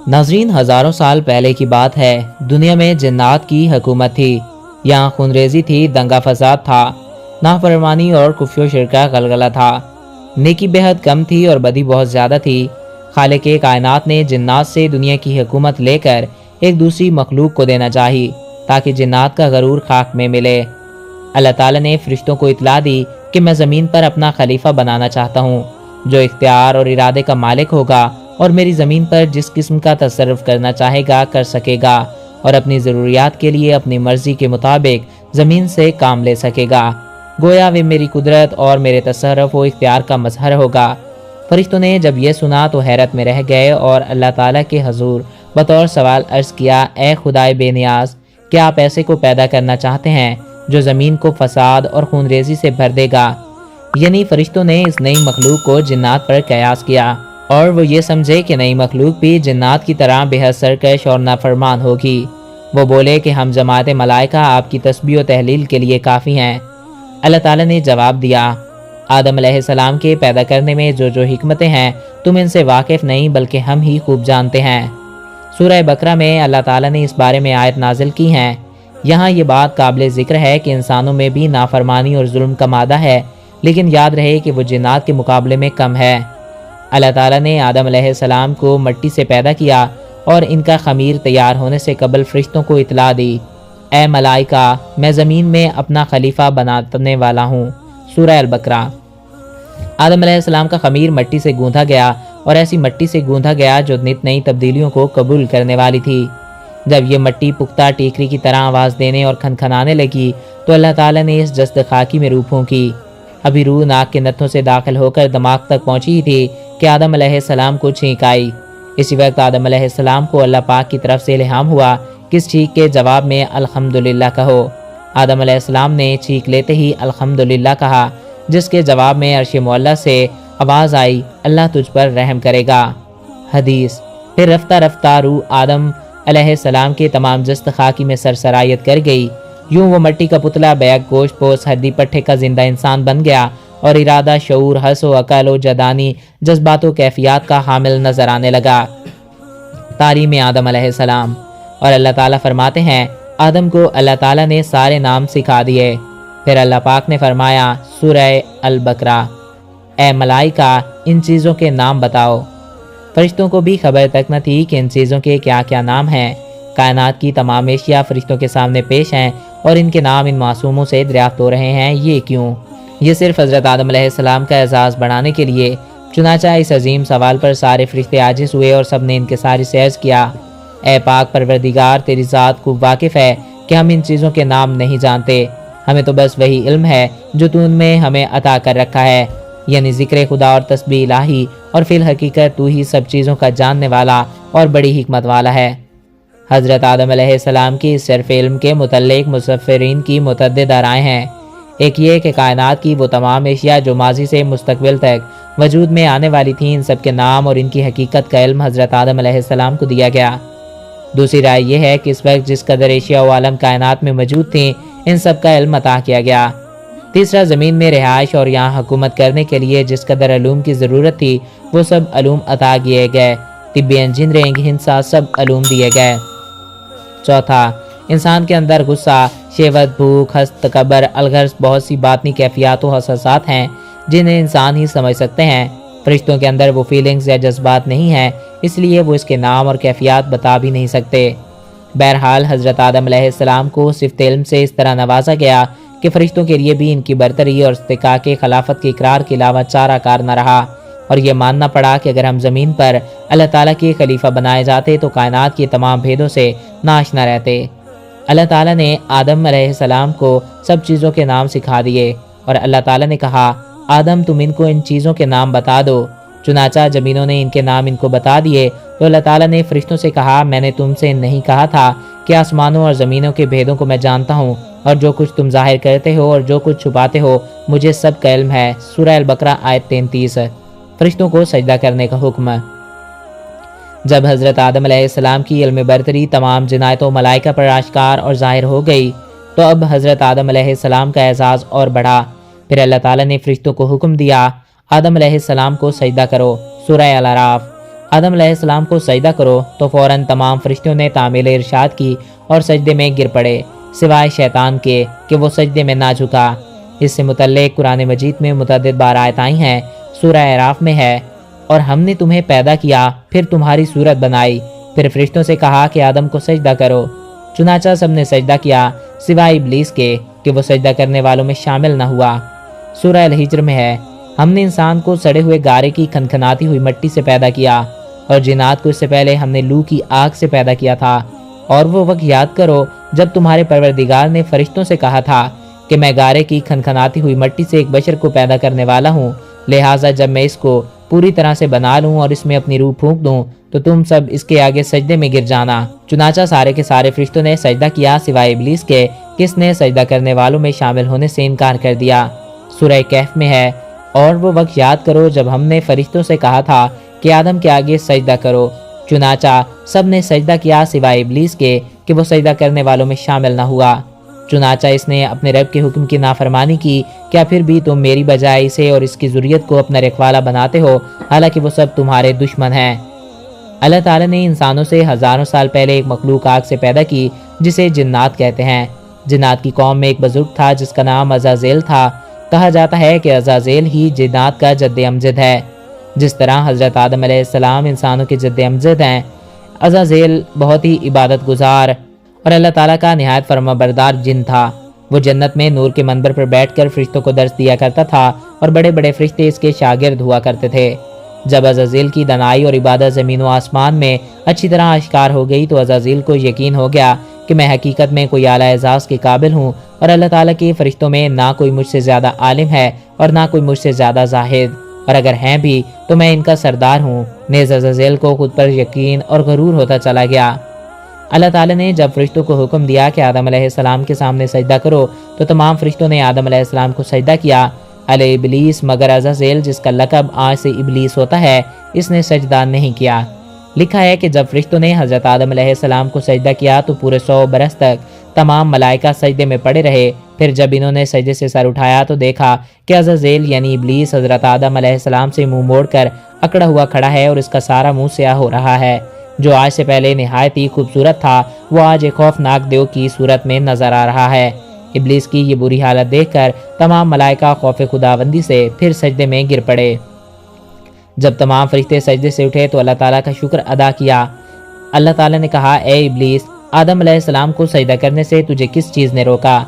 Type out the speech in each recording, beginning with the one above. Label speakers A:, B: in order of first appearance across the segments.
A: ناظرین، ہزاروں سال پہلے کی بات ہے۔ دنیا میں جنات کی حکومت تھی۔ یہاں خونریزی تھی، دنگا فساد تھا، نافرمانی اور کفر و شرک کا غلغلہ تھا۔ نیکی بے حد کم تھی اور بدی بہت زیادہ تھی۔ خالق کائنات نے جنات سے دنیا کی حکومت لے کر ایک دوسری مخلوق کو دینا چاہی تاکہ جنات کا غرور خاک میں ملے۔ اللہ تعالیٰ نے فرشتوں کو اطلاع دی کہ میں زمین پر اپنا خلیفہ بنانا چاہتا ہوں جو اختیار اور ارادے کا مالک ہوگا اور میری زمین پر جس قسم کا تصرف کرنا چاہے گا کر سکے گا اور اپنی ضروریات کے لیے اپنی مرضی کے مطابق زمین سے کام لے سکے گا۔ گویا وہ میری قدرت اور میرے تصرف و اختیار کا مظہر ہوگا۔ فرشتوں نے جب یہ سنا تو حیرت میں رہ گئے اور اللہ تعالیٰ کے حضور بطور سوال عرض کیا، اے خدائے بے نیاز، کیا آپ ایسے کو پیدا کرنا چاہتے ہیں جو زمین کو فساد اور خونریزی سے بھر دے گا؟ یعنی فرشتوں نے اس نئی مخلوق کو جنات پر قیاس کیا اور وہ یہ سمجھے کہ نئی مخلوق بھی جنات کی طرح بے حد سرکش اور نافرمان ہوگی۔ وہ بولے کہ ہم جماعت ملائکہ آپ کی تسبیح و تحلیل کے لیے کافی ہیں۔ اللہ تعالیٰ نے جواب دیا، آدم علیہ السلام کے پیدا کرنے میں جو حکمتیں ہیں تم ان سے واقف نہیں بلکہ ہم ہی خوب جانتے ہیں۔ سورہ بقرہ میں اللہ تعالیٰ نے اس بارے میں آیت نازل کی ہیں۔ یہاں یہ بات قابل ذکر ہے کہ انسانوں میں بھی نافرمانی اور ظلم کا مادہ ہے، لیکن یاد رہے کہ وہ جنات کے مقابلے میں کم ہے۔ اللہ تعالیٰ نے آدم علیہ السلام کو مٹی سے پیدا کیا اور ان کا خمیر تیار ہونے سے قبل فرشتوں کو اطلاع دی، اے ملائکہ، میں زمین میں اپنا خلیفہ بنانے والا ہوں۔ سورہ البقرہ۔ آدم علیہ السلام کا خمیر مٹی سے گوندھا گیا اور ایسی مٹی سے گوندھا گیا جو نت نئی تبدیلیوں کو قبول کرنے والی تھی۔ جب یہ مٹی پختہ ٹیکری کی طرح آواز دینے اور کھنکھنانے لگی تو اللہ تعالیٰ نے اس جسد خاکی میں روح پھونکی۔ ابھی روح ناک کے نتھوں سے داخل ہو کر دماغ تک پہنچی ہی تھی کہ آدم علیہ السلام کو چھینک آئی۔ اسی وقت آدم علیہ السلام کو اللہ پاک کی طرف سے الہام ہوا کہ اس چھینک کے جواب میں الحمدللہ کہو۔ آدم علیہ السلام نے چھینک لیتے ہی الحمدللہ کہا، جس کے جواب میں عرش معلیٰ سے آواز آئی، اللہ تجھ پر رحم کرے گا۔ حدیث۔ پھر رفتہ رفتہ روح آدم علیہ السلام کے تمام جسد خاکی میں سرسرایت کر گئی۔ یوں وہ مٹی کا پتلا بیک گوشت پوست ہڈی پٹھے کا زندہ انسان بن گیا اور ارادہ، شعور، حس و عقل و جدانی، جذبات و کیفیات کا حامل نظر آنے لگا۔ تعلیم آدم علیہ السلام۔ اور اللہ تعالیٰ فرماتے ہیں، آدم کو اللہ تعالیٰ نے سارے نام سکھا دیے۔ پھر اللہ پاک نے فرمایا سورہ البقرہ، اے ملائکہ، ان چیزوں کے نام بتاؤ۔ فرشتوں کو بھی خبر تک نہ تھی کہ ان چیزوں کے کیا کیا نام ہیں۔ کائنات کی تمام اشیاء فرشتوں کے سامنے پیش ہیں اور ان کے نام ان معصوموں سے دریافت ہو رہے ہیں۔ یہ کیوں؟ یہ صرف حضرت آدم علیہ السلام کا اعزاز بڑھانے کے لیے۔ چنانچہ اس عظیم سوال پر سارے فرشتے عاجز ہوئے اور سب نے انکساری سے عرض کیا، اے پاک پروردگار، تیری ذات خوب واقف ہے کہ ہم ان چیزوں کے نام نہیں جانتے۔ ہمیں تو بس وہی علم ہے جو تو ان میں ہمیں عطا کر رکھا ہے، یعنی ذکر خدا اور تسبیح الہی، اور فی الحقیقت تو ہی سب چیزوں کا جاننے والا اور بڑی حکمت والا ہے۔ حضرت آدم علیہ السلام کی اس صرف علم کے متعلق مصفرین کی متعدد رائے ہیں۔ ایک یہ کہ کائنات کی وہ تمام اشیاء جو ماضی سے مستقبل تک وجود میں آنے والی تھیں، ان سب کے نام اور ان کی حقیقت کا علم حضرت آدم علیہ السلام کو دیا گیا۔ دوسری رائے یہ ہے کہ اس وقت جس قدر اشیاء و عالم کائنات میں موجود تھیں، ان سب کا علم عطا کیا گیا۔ تیسرا، زمین میں رہائش اور یہاں حکومت کرنے کے لیے جس قدر علوم کی ضرورت تھی وہ سب علوم عطا کیے گئے۔ طبی، انجینئرنگ، ہندسہ، سب علوم دیے گئے۔ چوتھا، انسان کے اندر غصہ، شہوت، بھوک، حسد، تکبر، الغرض بہت سی باطنی کیفیات و حساسات ہیں جنہیں انسان ہی سمجھ سکتے ہیں۔ فرشتوں کے اندر وہ فیلنگز یا جذبات نہیں ہیں، اس لیے وہ اس کے نام اور کیفیات بتا بھی نہیں سکتے۔ بہرحال حضرت آدم علیہ السلام کو صفت علم سے اس طرح نوازا گیا کہ فرشتوں کے لیے بھی ان کی برتری اور استحقاق خلافت کے اقرار کے علاوہ چارہ کار نہ رہا، اور یہ ماننا پڑا کہ اگر ہم زمین پر اللہ تعالیٰ کے خلیفہ بنائے جاتے تو کائنات کے تمام بھیدوں سے ناآشنا رہتے۔ اللہ تعالیٰ نے آدم علیہ السلام کو سب چیزوں کے نام سکھا دیے اور اللہ تعالیٰ نے کہا، آدم تم ان کو ان چیزوں کے نام بتا دو۔ چنانچہ جب انہوں نے ان کے نام ان کو بتا دیے تو اللہ تعالیٰ نے فرشتوں سے کہا، میں نے تم سے نہیں کہا تھا کہ آسمانوں اور زمینوں کے بھیدوں کو میں جانتا ہوں، اور جو کچھ تم ظاہر کرتے ہو اور جو کچھ چھپاتے ہو مجھے سب کا علم ہے۔ سورہ البقرہ آیت 33۔ فرشتوں کو سجدہ کرنے کا حکم۔ جب حضرت آدم علیہ السلام کی علم برتری تمام جنایتوں ملائکہ پر آشکار اور ظاہر ہو گئی تو اب حضرت آدم علیہ السلام کا اعزاز اور بڑھا۔ پھر اللہ تعالیٰ نے فرشتوں کو حکم دیا، آدم علیہ السلام کو سجدہ کرو۔ سورہ الاعراف۔ آدم علیہ السلام کو سجدہ کرو، تو فوراً تمام فرشتوں نے تعمیل ارشاد کی اور سجدے میں گر پڑے، سوائے شیطان کے کہ وہ سجدے میں نہ جھکا۔ اس سے متعلق قرآن مجید میں متعدد بار آیت آئی ہیں۔ سورہ اعراف میں ہے، اور ہم نے تمہیں پیدا کیا، پھر تمہاری صورت بنائی، پھر فرشتوں سے کہا کہ آدم کو سجدہ کرو، چنانچہ سب نے سجدہ کیا سوائے ابلیس کے کہ وہ سجدہ کرنے والوں میں شامل نہ ہوا۔ سورہ الحجر میں ہے، ہم نے انسان کو سڑے ہوئے گارے کی کھنکھناتی ہوئی مٹی سے پیدا کیا، اور جنات کو اس سے پہلے ہم نے لو کی آگ سے پیدا کیا تھا۔ اور وہ وقت یاد کرو جب تمہارے پروردگار نے فرشتوں سے کہا تھا کہ میں گارے کی کھنکھناتی ہوئی مٹی سے ایک بشر کو پیدا کرنے والا ہوں، لہٰذا جب میں اس کو پوری طرح سے بنا لوں اور اس میں اپنی روح پھونک دوں تو تم سب اس کے آگے سجدے میں گر جانا۔ چنانچہ سارے کے سارے فرشتوں نے سجدہ کیا سوائے ابلیس کے، کس نے سجدہ کرنے والوں میں شامل ہونے سے انکار کر دیا۔ سورہ کہف میں ہے، اور وہ وقت یاد کرو جب ہم نے فرشتوں سے کہا تھا کہ آدم کے آگے سجدہ کرو، چنانچہ سب نے سجدہ کیا سوائے ابلیس کے کہ وہ سجدہ کرنے والوں میں شامل نہ ہوا۔ چنانچہ اس نے اپنے رب کے حکم کی نافرمانی کی، کیا پھر بھی تم میری بجائے اسے اور اس کی ذریت کو اپنا رکھوالا بناتے ہو، حالانکہ وہ سب تمہارے دشمن ہیں۔ اللہ تعالیٰ نے انسانوں سے ہزاروں سال پہلے ایک مخلوق آگ سے پیدا کی جسے جنات کہتے ہیں۔ جنات کی قوم میں ایک بزرگ تھا جس کا نام عزازیل تھا۔ کہا جاتا ہے کہ عزازیل ہی جنات کا جد امجد ہے، جس طرح حضرت آدم علیہ السلام انسانوں کے جد امجد ہیں۔ عزازیل بہت ہی عبادت گزار اور اللہ تعالیٰ کا نہایت فرما بردار جن تھا۔ وہ جنت میں نور کے منبر پر بیٹھ کر فرشتوں کو درس دیا کرتا تھا اور بڑے بڑے فرشتے اس کے شاگرد ہوا کرتے تھے۔ جب عزازیل کی دنائی اور عبادت زمین و آسمان میں اچھی طرح اشکار ہو گئی تو عزازیل کو یقین ہو گیا کہ میں حقیقت میں کوئی اعلیٰ اعزاز کے قابل ہوں، اور اللہ تعالیٰ کے فرشتوں میں نہ کوئی مجھ سے زیادہ عالم ہے اور نہ کوئی مجھ سے زیادہ زاہد، اور اگر ہیں بھی تو میں ان کا سردار ہوں۔ نیز عزازیل کو خود پر یقین اور غرور ہوتا چلا گیا۔ اللہ تعالیٰ نے جب فرشتوں کو حکم دیا کہ آدم علیہ السلام کے سامنے سجدہ کرو تو تمام فرشتوں نے آدم علیہ السلام کو سجدہ کیا، علی ابلیس مگر عزازیل جس کا لقب آج سے ابلیس ہوتا ہے، اس نے سجدہ نہیں کیا۔ لکھا ہے کہ جب فرشتوں نے حضرت آدم علیہ السلام کو سجدہ کیا تو پورے 100 برس تک تمام ملائکہ سجدے میں پڑے رہے۔ پھر جب انہوں نے سجدے سے سر اٹھایا تو دیکھا کہ عزازیل یعنی ابلیس حضرت آدم علیہ السلام سے منہ موڑ کر اکڑا ہوا کھڑا ہے اور اس کا سارا منہ سیاہ ہو رہا ہے۔ جو آج سے پہلے نہایت ہی خوبصورت تھا وہ آج ایک خوفناک دیو کی صورت میں نظر آ رہا ہے۔ ابلیس کی یہ بری حالت دیکھ کر تمام ملائکہ خوف خداوندی سے پھر سجدے میں گر پڑے۔ جب تمام فرشتے سجدے سے اٹھے تو اللہ تعالیٰ کا شکر ادا کیا۔ اللہ تعالیٰ نے کہا، اے ابلیس، آدم علیہ السلام کو سجدہ کرنے سے تجھے کس چیز نے روکا؟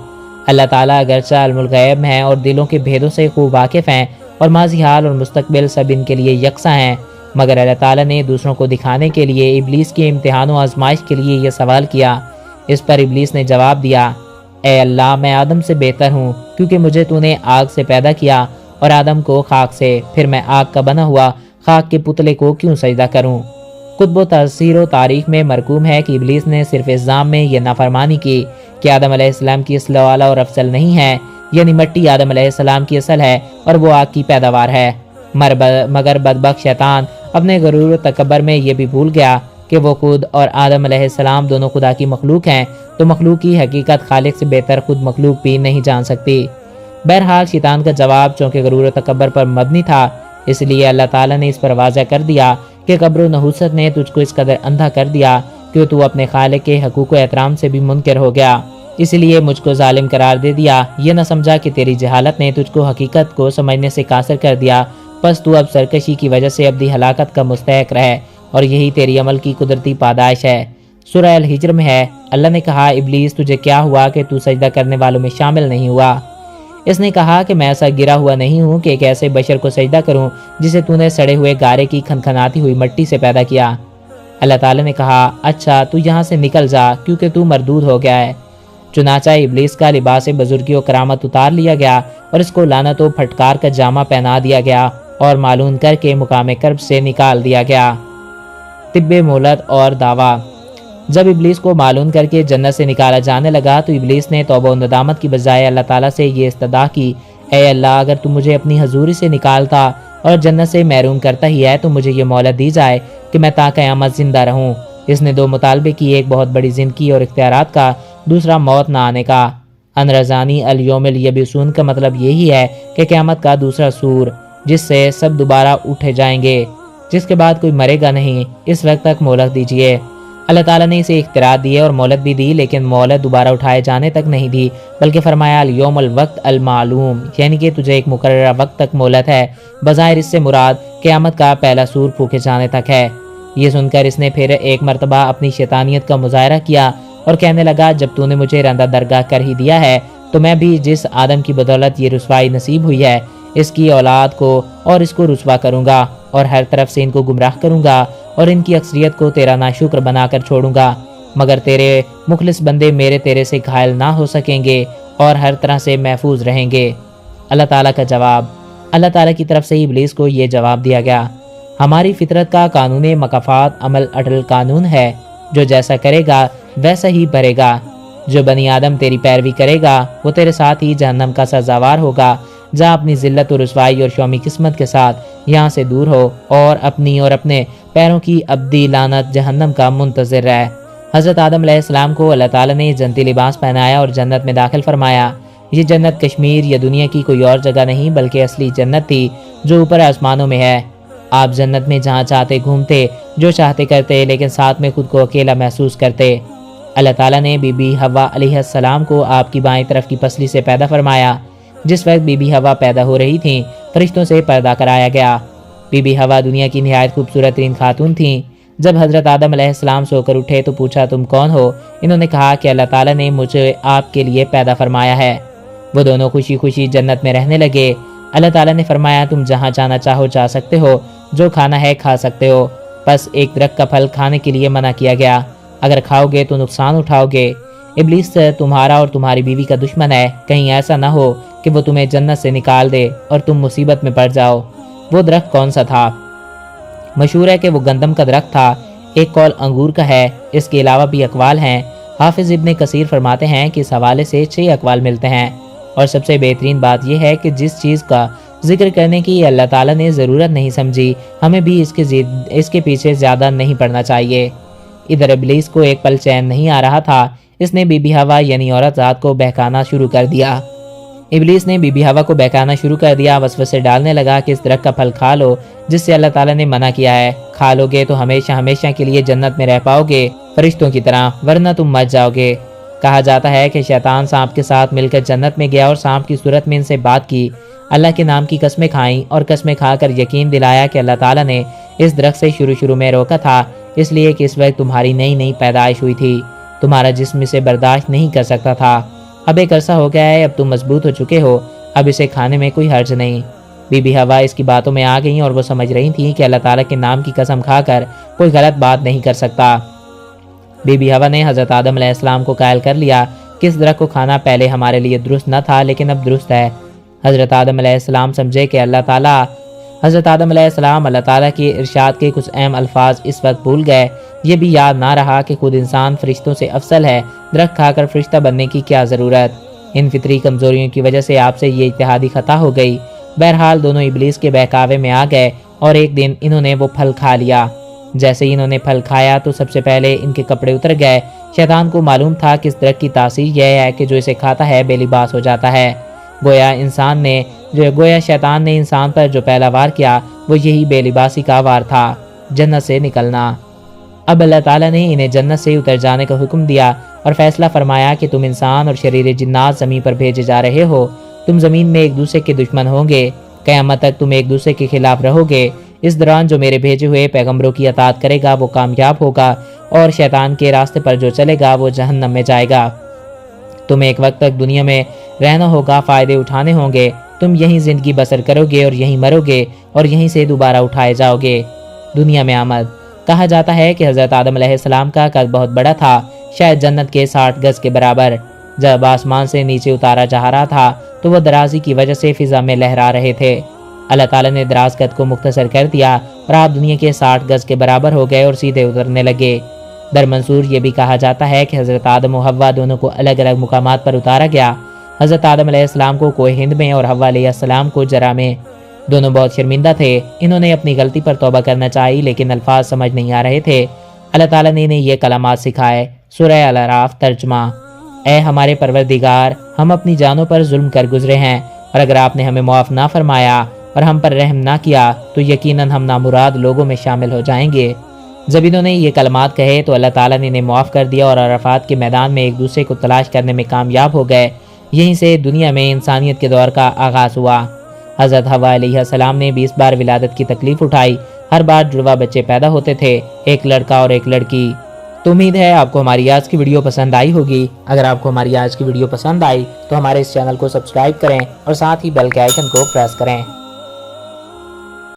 A: اللہ تعالیٰ اگرچہ علم الغیب میں ہیں اور دلوں کے بھیدوں سے خوب واقف ہیں اور ماضی حال اور مستقبل سب ان کے لیے یکساں ہیں، مگر اللہ تعالیٰ نے دوسروں کو دکھانے کے لیے ابلیس کے امتحان و آزمائش کے لیے یہ سوال کیا۔ اس پر ابلیس نے جواب دیا، اے اللہ، میں آدم سے بہتر ہوں، کیونکہ مجھے تو نے آگ سے پیدا کیا اور آدم کو خاک سے، پھر میں آگ کا بنا ہوا خاک کے پتلے کو کیوں سجدہ کروں؟ کتب و تفسیر و تاریخ میں مرقوم ہے کہ ابلیس نے صرف الزام میں یہ نافرمانی کی کہ آدم علیہ السلام کی اصل والا اور افضل نہیں ہے، یعنی مٹی آدم علیہ السلام کی اصل ہے اور وہ آگ کی پیداوار ہے۔ مگر بدبخت شیطان اپنے غرور و تکبر میں یہ بھی بھول گیا کہ وہ خود اور آدم علیہ السلام دونوں خدا کی مخلوق ہیں، تو مخلوق کی حقیقت خالق سے بہتر خود مخلوق بھی نہیں جان سکتی۔ بہرحال شیطان کا جواب چونکہ غرور و تکبر پر مبنی تھا، اس لیے اللہ تعالیٰ نے اس پر واضح کر دیا کہ کبر و نحوست نے تجھ کو اس قدر اندھا کر دیا کہ تو اپنے خالق کے حقوق و احترام سے بھی منکر ہو گیا، اس لیے مجھ کو ظالم قرار دے دیا۔ یہ نہ سمجھا کہ تیری جہالت نے تجھ کو حقیقت کو سمجھنے سے قاصر کر دیا، پس تو اب سرکشی کی وجہ سے ابدی ہلاکت کا مستحق رہے، اور یہی تیری عمل کی قدرتی پاداش ہے۔ سورہ الحجر میں ہے، اللہ نے کہا، ابلیس تجھے کیا ہوا کہ تو سجدہ کرنے والوں میں شامل نہیں ہوا؟ اس نے کہا کہ میں ایسا گرا ہوا نہیں ہوں کہ ایک ایسے بشر کو سجدہ کروں جسے تو نے سڑے ہوئے گارے کی کھنکھناتی ہوئی مٹی سے پیدا کیا۔ اللہ تعالیٰ نے کہا، اچھا تو یہاں سے نکل جا کیونکہ تو مردود ہو گیا ہے۔ چنانچہ ابلیس کا لباس بزرگی و کرامت اتار لیا گیا اور اس کو لعنت و پھٹکار کا جامہ پہنا دیا گیا اور معلوم کر کے مقام کرب سے نکال دیا گیا۔ طب مہلت اور دعویٰ۔ جب ابلیس کو معلوم کر کے جنت سے نکالا جانے لگا تو ابلیس نے توبہ و ندامت کی بجائے اللہ تعالیٰ سے یہ استدعا کی، اے اللہ، اگر تو مجھے اپنی حضوری سے نکالتا اور جنت سے محروم کرتا ہی ہے تو مجھے یہ مہلت دی جائے کہ میں تا قیامت زندہ رہوں۔ اس نے دو مطالبے کیے، ایک بہت بڑی زندگی اور اختیارات کا، دوسرا موت نہ آنے کا۔ انرزانی الیوم الیبسون کا مطلب یہی ہے کہ قیامت کا دوسرا سور جس سے سب دوبارہ اٹھے جائیں گے، جس کے بعد کوئی مرے گا نہیں، اس وقت تک مہلت دیجیے۔ اللہ تعالیٰ نے اسے اختیارات دیے اور مہلت بھی دی، لیکن مہلت دوبارہ اٹھائے جانے تک نہیں دی، بلکہ فرمایا الیوم الوقت المعلوم، یعنی کہ تجھے ایک مقررہ وقت تک مہلت ہے۔ بظاہر اس سے مراد قیامت کا پہلا سور پھونکے جانے تک ہے۔ یہ سن کر اس نے پھر ایک مرتبہ اپنی شیطانیت کا مظاہرہ کیا اور کہنے لگا، جب تو نے مجھے رندہ درگاہ کر ہی دیا ہے تو میں بھی جس آدم کی بدولت یہ رسوائی نصیب ہوئی ہے، اس کی اولاد کو اور اس کو رسوا کروں گا اور ہر طرف سے ان کو گمراہ کروں گا اور ان کی اکثریت کو تیرا ناشکر بنا کر چھوڑوں گا، مگر تیرے مخلص بندے میرے تیرے سے گھائل نہ ہو سکیں گے اور ہر طرح سے محفوظ رہیں گے۔ اللہ تعالیٰ کا جواب۔ اللہ تعالیٰ کی طرف سے ابلیس کو یہ جواب دیا گیا، ہماری فطرت کا قانون مکافات عمل اٹل قانون ہے، جو جیسا کرے گا ویسا ہی بھرے گا۔ جو بنی آدم تیری پیروی کرے گا وہ تیرے ساتھ ہی جہنم کا سزاوار ہوگا۔ جا اپنی ذلت و رسوائی اور شومی قسمت کے ساتھ یہاں سے دور ہو اور اپنی اور اپنے پیروں کی ابدی لعنت جہنم کا منتظر رہ۔ حضرت آدم علیہ السلام کو اللہ تعالیٰ نے جنتی لباس پہنایا اور جنت میں داخل فرمایا۔ یہ جنت کشمیر یا دنیا کی کوئی اور جگہ نہیں بلکہ اصلی جنت تھی جو اوپر آسمانوں میں ہے۔ آپ جنت میں جہاں چاہتے گھومتے، جو چاہتے کرتے، لیکن ساتھ میں خود کو اکیلا محسوس کرتے۔ اللہ تعالیٰ نے بی بی حوا علیہ السلام کو آپ کی بائیں طرف کی پسلی سے پیدا فرمایا۔ جس وقت بی بی حوا پیدا ہو رہی تھیں، فرشتوں سے پردہ کرایا گیا۔ بی بی حوا دنیا کی نہایت خوبصورت ترین خاتون تھیں۔ جب حضرت آدم علیہ السلام سو کر اٹھے تو پوچھا، تم کون ہو؟ انہوں نے کہا کہ اللہ تعالیٰ نے مجھے آپ کے لیے پیدا فرمایا ہے۔ وہ دونوں خوشی خوشی جنت میں رہنے لگے۔ اللہ تعالیٰ نے فرمایا، تم جہاں جانا چاہو جا سکتے ہو، جو کھانا ہے کھا سکتے ہو، بس ایک درخت کا پھل کھانے کے لیے منع کیا گیا، اگر کھاؤ گے تو نقصان اٹھاؤ گے۔ ابلیس تمہارا اور تمہاری بیوی کا دشمن ہے، کہیں ایسا نہ ہو کہ وہ تمہیں جنت سے نکال دے اور تم مصیبت میں پڑ جاؤ۔ وہ درخت کون سا تھا؟ مشہور ہے کہ وہ گندم کا درخت تھا، ایک قول انگور کا ہے، اس کے علاوہ بھی اقوال ہیں۔ حافظ ابن کثیر فرماتے ہیں کہ اس حوالے سے 6 اقوال ملتے ہیں، اور سب سے بہترین بات یہ ہے کہ جس چیز کا ذکر کرنے کی اللہ تعالیٰ نے ضرورت نہیں سمجھی، ہمیں بھی اس کے پیچھے زیادہ نہیں پڑنا چاہیے۔ ادھر ابلیس کو ایک پل چین نہیں آ رہا تھا، اس نے بی بی حوا یعنی عورت ذات کو بہکانا شروع کر دیا۔ ابلیس نے بی بی حوا کو بہکانا شروع کر دیا، وسوسے ڈالنے لگا کہ اس درخت کا پھل کھا لو جس سے اللہ تعالیٰ نے منع کیا ہے، کھا لو گے تو ہمیشہ ہمیشہ کے لیے جنت میں رہ پاؤ گے فرشتوں کی طرح، ورنہ تم مر جاؤ گے۔ کہا جاتا ہے کہ شیطان سانپ کے ساتھ مل کر جنت میں گیا اور سانپ کی صورت میں ان سے بات کی، اللہ کے نام کی قسمیں کھائیں اور قسمیں کھا کر یقین دلایا کہ اللہ تعالیٰ نے اس درخت سے شروع میں روکا تھا، اس لیے کہ اس وقت تمہاری نئی پیدائش ہوئی تھی، تمہارا جسم اسے برداشت نہیں کر سکتا تھا۔ اب ایک عرصہ ہو گیا ہے، اب تم مضبوط ہو چکے ہو، اب اسے کھانے میں کوئی حرج نہیں۔ بی بی حوا اس کی باتوں میں آ گئیں اور وہ سمجھ رہی تھیں کہ اللہ تعالیٰ کے نام کی قسم کھا کر کوئی غلط بات نہیں کر سکتا۔ بی بی حوا نے حضرت آدم علیہ السلام کو قائل کر لیا کہ اس درخت کو کھانا پہلے ہمارے لیے درست نہ تھا لیکن اب درست ہے۔ حضرت آدم علیہ السلام سمجھے کہ حضرت آدم علیہ السلام اللہ تعالیٰ کے ارشاد کے کچھ اہم الفاظ اس وقت بھول گئے، یہ بھی یاد نہ رہا کہ خود انسان فرشتوں سے افضل ہے، درخت کھا کر فرشتہ بننے کی کیا ضرورت۔ ان فطری کمزوریوں کی وجہ سے آپ سے یہ اتحادی خطا ہو گئی۔ بہرحال دونوں ابلیس کے بہکاوے میں آ گئے اور ایک دن انہوں نے وہ پھل کھا لیا۔ جیسے ہی انہوں نے پھل کھایا تو سب سے پہلے ان کے کپڑے اتر گئے۔ شیطان کو معلوم تھا کہ اس درخت کی تاثیر یہ ہے کہ جو اسے کھاتا ہے بے لباس ہو جاتا ہے۔ گویا شیطان نے انسان پر جو پہلا وار کیا وہ یہی بے لباسی کا وار تھا، جنت سے نکلنا۔ اب اللہ تعالیٰ نے انہیں جنت سے اتر جانے کا حکم دیا اور فیصلہ فرمایا کہ تم انسان اور شریر جنات زمین پر بھیجے جا رہے ہو، تم زمین میں ایک دوسرے کے دشمن ہوں گے، قیامت تک تم ایک دوسرے کے خلاف رہو گے۔ اس دوران جو میرے بھیجے ہوئے پیغمبروں کی اطاعت کرے گا وہ کامیاب ہوگا اور شیطان کے راستے پر جو چلے گا وہ جہنم میں جائے گا۔ تمہیں ایک وقت تک دنیا میں رہنا ہوگا، فائدے اٹھانے ہوں گے، تم یہیں زندگی بسر کرو گے اور یہیں مرو گے اور یہیں سے دوبارہ اٹھائے جاؤ گے۔ دنیا میں آمد۔ کہا جاتا ہے کہ حضرت آدم علیہ السلام کا قد بہت بڑا تھا، شاید جنت کے 60 گز کے برابر۔ جب آسمان سے نیچے اتارا جا رہا تھا تو وہ درازی کی وجہ سے فضا میں لہرا رہے تھے۔ اللہ تعالیٰ نے دراز قد کو مختصر کر دیا اور آپ دنیا کے 60 گز کے برابر ہو گئے اور سیدھے اترنے لگے۔ در منصور یہ بھی کہا جاتا ہے کہ حضرت آدم و حوا دونوں کو الگ الگ مقامات پر اتارا گیا۔ حضرت آدم علیہ السلام کو کوہ ہند میں اور حوا علیہ السلام کو جرا میں۔ دونوں بہت شرمندہ تھے، انہوں نے اپنی غلطی پر توبہ کرنا چاہی لیکن الفاظ سمجھ نہیں آ رہے تھے۔ اللہ تعالیٰ نے انہیں یہ کلمات سکھائے۔ سورہ الاعراف ترجمہ۔ اے ہمارے پروردگار، ہم اپنی جانوں پر ظلم کر گزرے ہیں، اور اگر آپ نے ہمیں معاف نہ فرمایا اور ہم پر رحم نہ کیا تو یقیناً ہم نامراد لوگوں میں شامل ہو جائیں گے۔ جب انہوں نے یہ کلمات کہے تو اللہ تعالیٰ نے انہیں معاف کر دیا اور عرفات کے میدان میں ایک دوسرے کو تلاش کرنے میں کامیاب ہو گئے۔ یہیں سے دنیا میں انسانیت کے دور کا آغاز ہوا۔ حضرت حوا علیہ السلام نے 20 بار ولادت کی تکلیف اٹھائی، ہر بار جڑواں بچے پیدا ہوتے تھے، ایک لڑکا اور ایک لڑکی۔ تو امید ہے آپ کو ہماری آج کی ویڈیو پسند آئی ہوگی۔ اگر آپ کو ہماری آج کی ویڈیو پسند آئی تو ہمارے اس چینل کو سبسکرائب کریں اور ساتھ ہی بیل کے آئیکن کو پریس کریں۔